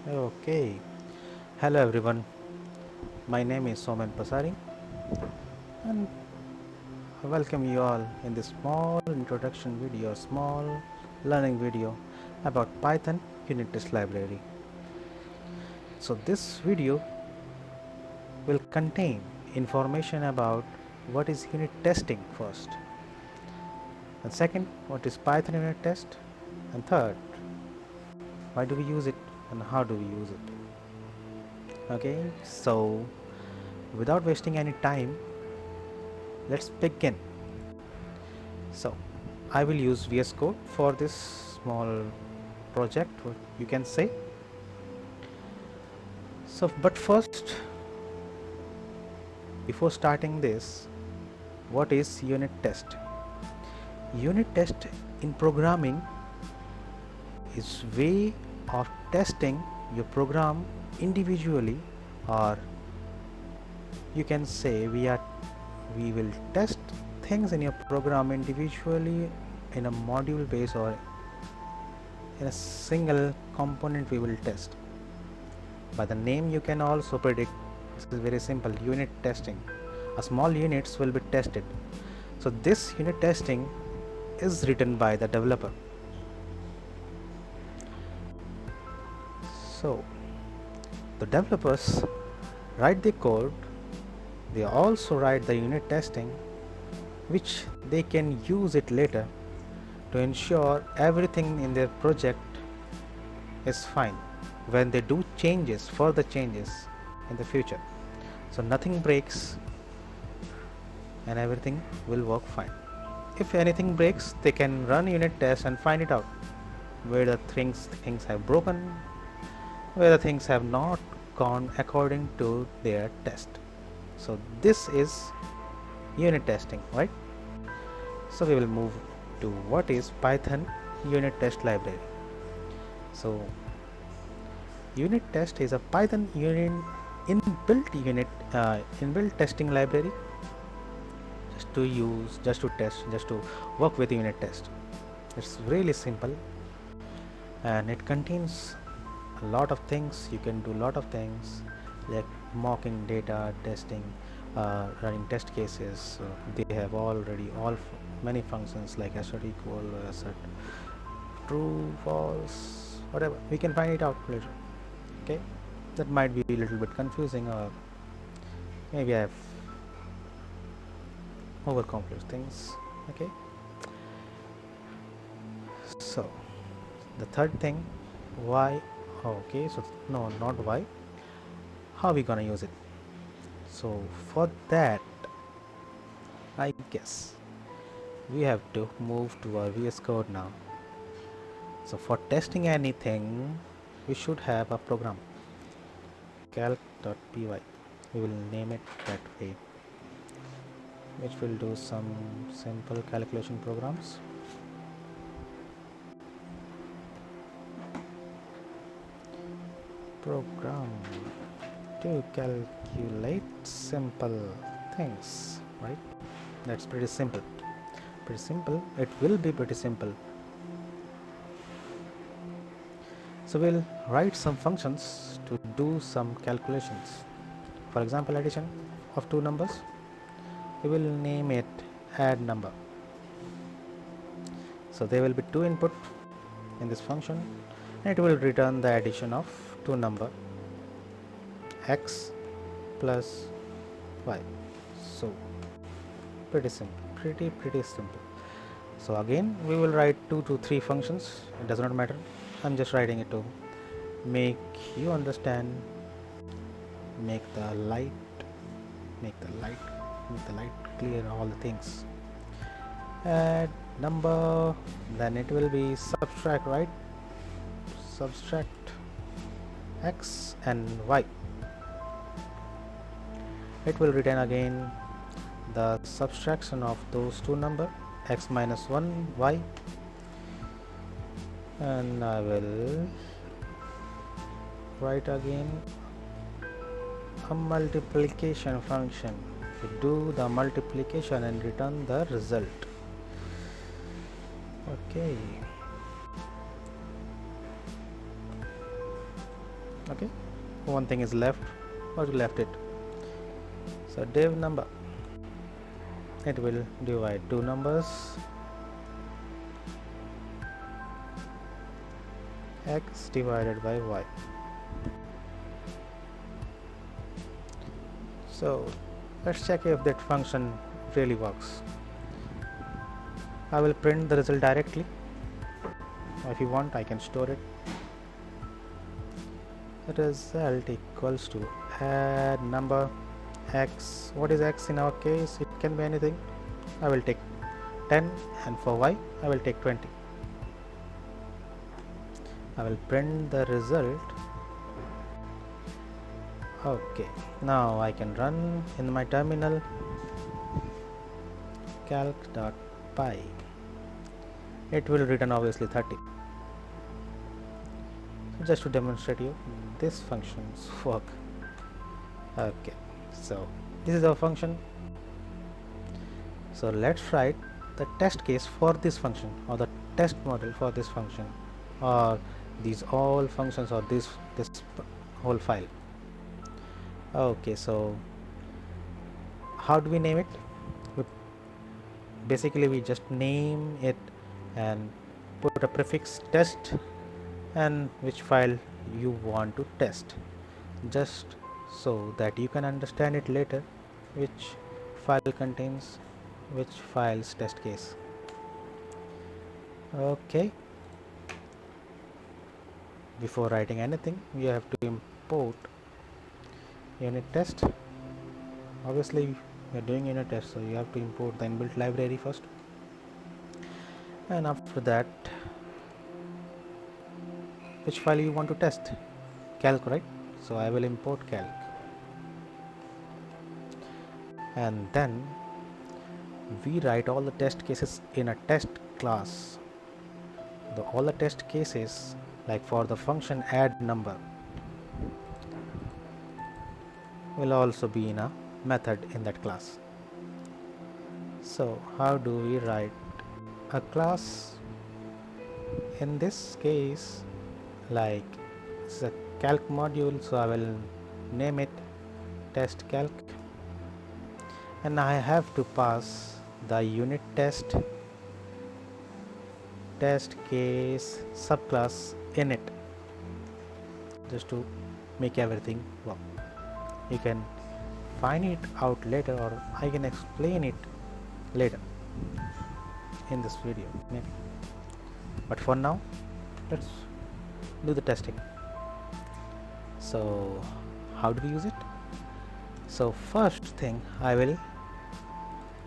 Okay, hello everyone. My name is Soman Pasari, and I welcome you all in this small introduction video, small learning video about Python unit test library. So this video will contain information about what is unit testing first, and second, what is Python unit test, and third, why do we use it and how do we use it. Okay, so without wasting any time, let's begin. So I will use VS Code for this small project, you can say. So but first, before starting this, what is unit test? Unit test in programming is way of testing your program individually, or you can say we will test things in your program individually in a module base, or in a single component we will test. By the name you can also predict, this is very simple, unit testing. A small units will be tested. So this unit testing is written by the developer. So the developers write the code, they also write the unit testing, which they can use it later to ensure everything in their project is fine when they do changes, further changes in the future. So nothing breaks and everything will work fine. If anything breaks, they can run unit test and find it out where the things have broken, where the things have not gone according to their test. So this is unit testing, right? So we will move to what is Python unit test library. So unit test is a Python inbuilt testing library just to work with unit test. It's really simple and it contains a lot of things. You can do a lot of things like mocking data, testing, running test cases. They have already many functions like assert equal, assert true, false, whatever. We can find it out later. Okay, that might be a little bit confusing, or maybe I have overcomplex things. Okay, so the third thing, why? Okay, so no, not why. How are we gonna use it? So for that, I guess we have to move to our VS Code now. So for testing anything, we should have a program, calc.py. We will name it that way, which will do some simple calculation programs. Program to calculate simple things, right? That's pretty simple. It will be pretty simple. So we'll write some functions to do some calculations. For example, addition of two numbers. We will name it add number. So there will be two input in this function, and it will return the addition of two number, x plus y. So pretty simple. So again we will write 2 to 3 functions. It does not matter. I'm just writing it to make you understand, make the light clear, all the things. Add number, then it will be subtract, right? Subtract x and y. It will return again the subtraction of those two number, x minus 1 y, and I will write again a multiplication function to do the multiplication and return the result. Okay, Okay, one thing is left, but we left it. So div number, it will divide two numbers, x divided by y. So let's check if that function really works. I will print the result directly. If you want, I can store it. The result equals to add number x. What is x in our case? It can be anything. I will take 10, and for y I will take 20. I will print the result. Okay, now I can run in my terminal calc.py. It will return obviously 30. Just to demonstrate you, this functions work. Okay, so this is our function. So let's write the test case for this function, or the test model for this function, or these all functions, or this whole file. Okay, so how do we name it? Basically we just name it and put a prefix test and which file you want to test, just so that you can understand it later, which file contains which file's test case. Okay, before writing anything, we have to import unit test. Obviously we are doing unit test, so you have to import the inbuilt library first, and after that which file you want to test. Calc, right? So I will import calc, and then we write all the test cases in a test class. All the test cases, like for the function add number, will also be in a method in that class. So how do we write a class in this case? Like it's a calc module, so I will name it test calc, and I have to pass the unit test case subclass in it, just to make everything work. You can find it out later, or I can explain it later in this video maybe, but for now let's do the testing. So how do we use it? So first thing, I will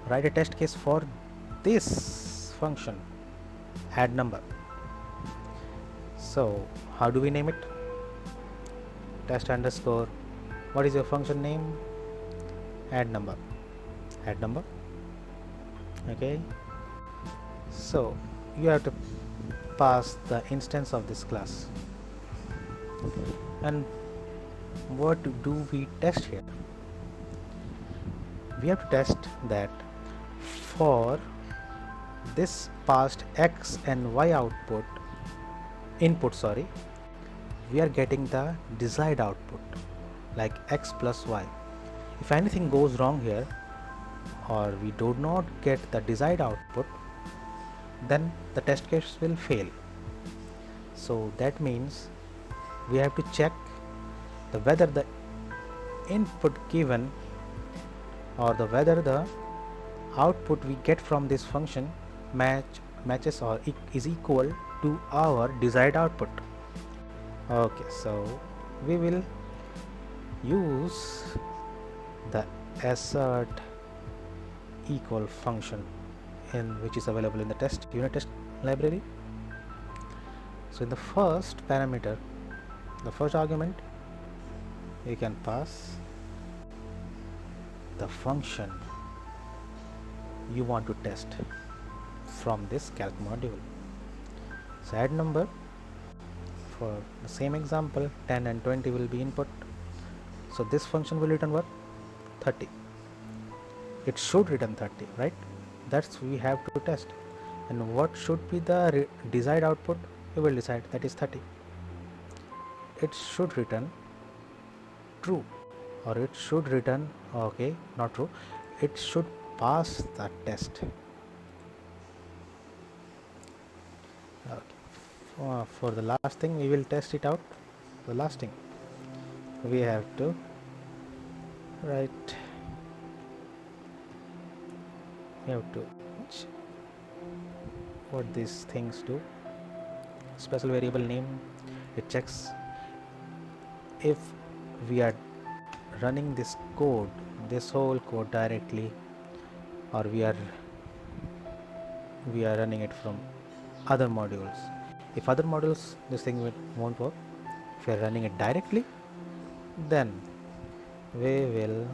write a test case for this function add number. So how do we name it? Test underscore, what is your function name? Add number. Okay, so you have to pass the instance of this class. And what do we test here? We have to test that for this passed x and y input, we are getting the desired output, like x plus y. If anything goes wrong here, or we do not get the desired output, then the test case will fail. So that means we have to check whether the input given, or whether the output we get from this function matches or is equal to our desired output. Okay, so we will use the assert equal function which is available in the unit test library. So in the first parameter, the first argument, you can pass the function you want to test from this calc module. So add number, for the same example 10 and 20 will be input, so this function will return what? 30. It should return 30, right? That's we have to test. And what should be the desired output? We will decide, that is 30. it should return true, or it should return, okay, not true, it should pass the test. Okay. For the last thing, we will test it out. The last thing we have to write, we have to what these things do. Special variable name, it checks if we are running this code, this whole code directly, or we are running it from other modules. If other modules, this thing won't work. If we are running it directly, then we will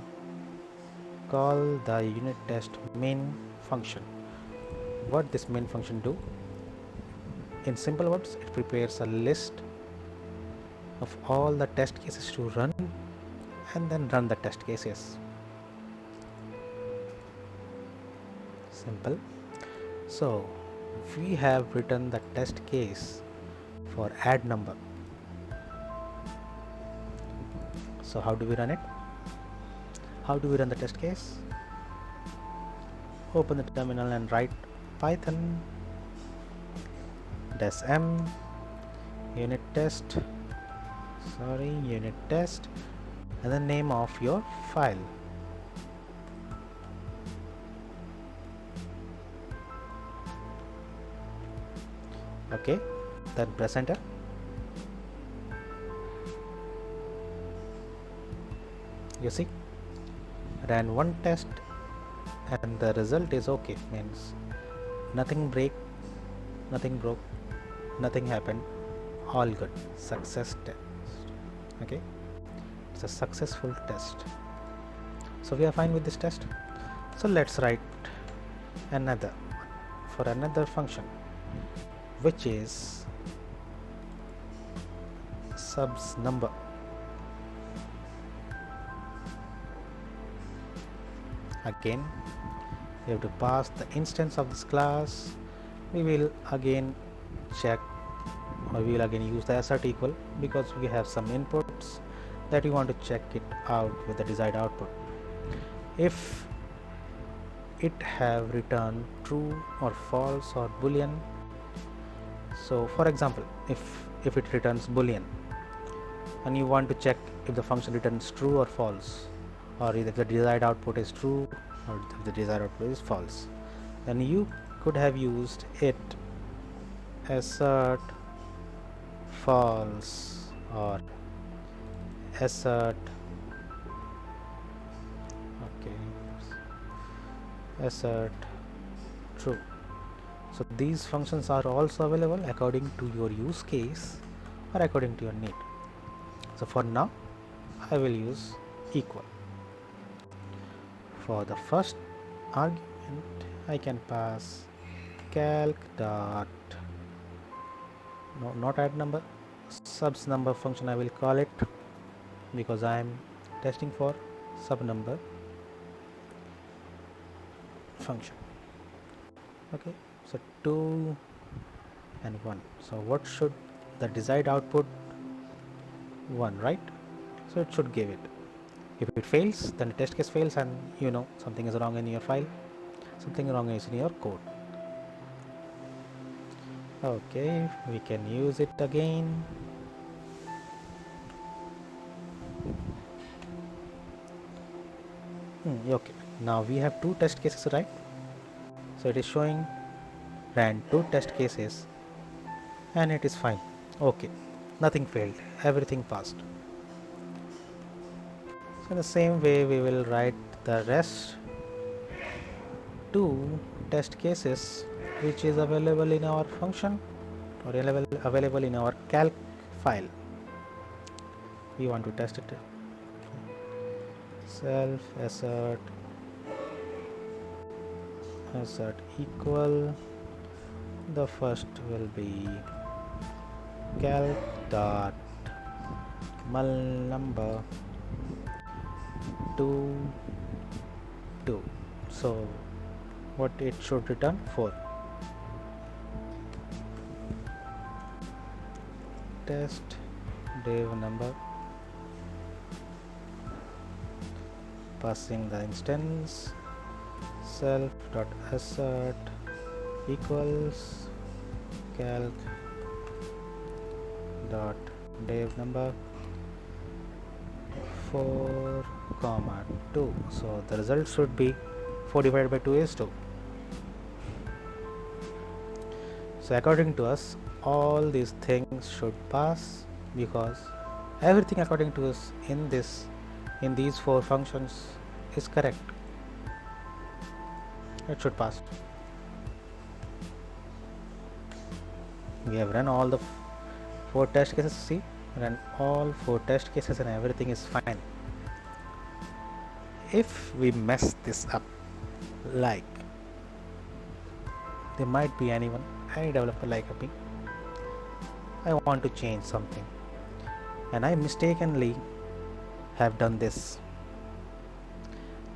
call the unit test main function. What this main function do? In simple words, it prepares a list of all the test cases to run, and then run the test cases. Simple. So we have written the test case for add number. So how do we run it? How do we run the test case? Open the terminal and write Python -m unit test and the name of your file. Okay, then press enter. You see, ran one test and the result is okay, means nothing broke, nothing happened, all good, success test. Okay, it's a successful test. So we are fine with this test. So let's write another function, which is subs number. Again, we have to pass the instance of this class. We will again check, or we will again use the assert equal, because we have some inputs that we want to check it out with the desired output. If it have returned true or false or boolean, so for example, if it returns boolean and you want to check if the function returns true or false, or if the desired output is true or if the desired output is false, then you could have used it assert false or assert true. So these functions are also available according to your use case or according to your need. So for now, I will use equal. For the first argument, I can pass calc dot, no, not add number, subs number function I will call it, because I am testing for sub number function. Okay, so 2 and 1. So what should the desired output? 1, right? So it should give it. If it fails, then the test case fails, and you know something is wrong in your file, something wrong is in your code. Okay, we can use it again. Okay, now we have 2 test cases, right? So it is showing ran 2 test cases and it is fine. Okay, nothing failed, everything passed. So in the same way, we will write the rest 2 test cases, which is available in our function or available in our calc file. We want to test it. Self assert equal. The first will be calc dot mul number 2. So what it should return? 4. Test div number, passing the instance self dot assert equals calc dot div number 4 comma 2. So the result should be 4 divided by 2 is 2. So according to us, all these things should pass, because everything according to us in these 4 functions is correct. It should pass. We have run all the 4 test cases. See, run all 4 test cases and everything is fine. If we mess this up, like there might be any developer like me, I want to change something and I mistakenly have done this.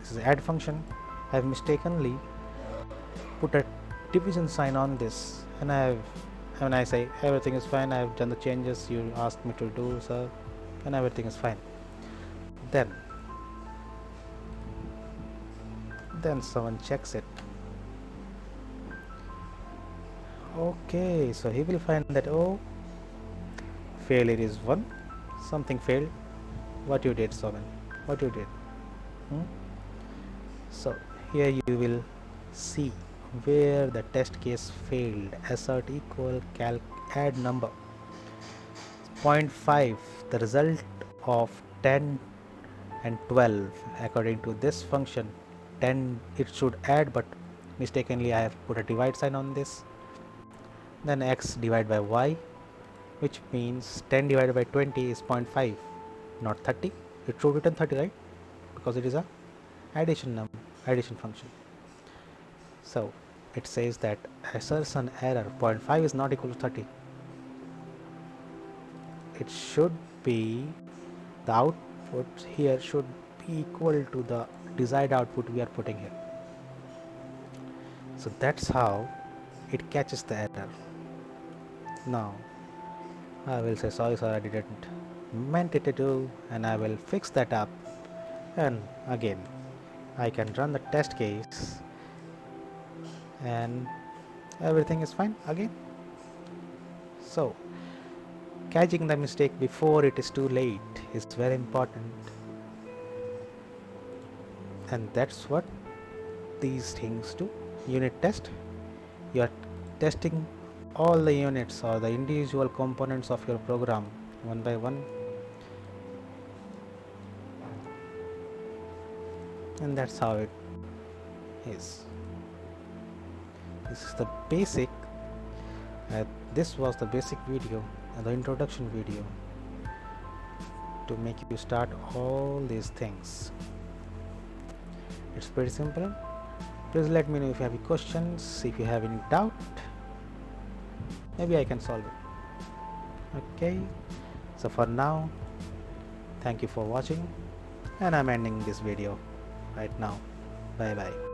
This is add function. I have mistakenly put a division sign on this, and when I say everything is fine, I have done the changes you asked me to do, sir, and everything is fine. Then someone checks it. Okay, so he will find that, oh, failure is 1, something failed. What you did, Somen? What you did? So here you will see where the test case failed. Assert equal calc add number 0.5, the result of 10 and 12. According to this function, 10 it should add, but mistakenly I have put a divide sign on this. Then x divided by y, which means 10 divided by 20 is 0.5, not 30. It should return 30, right? Because it is a addition function. So it says that assertion error 0.5 is not equal to 30. It should be, the output here should be equal to the desired output we are putting here. So that's how it catches the error. Now I will say, sorry sir, I didn't meant it to do, and I will fix that up, and again I can run the test case and everything is fine again. So catching the mistake before it is too late is very important, and that's what these things do. Unit test, you are testing all the units or the individual components of your program one by one, and that's how it is. This is the basic, this was the basic video, the introduction video to make you start all these things. It's pretty simple. Please let me know if you have any questions, if you have any doubt, maybe I can solve it. Okay, so for now, thank you for watching, and I'm ending this video right now. Bye bye.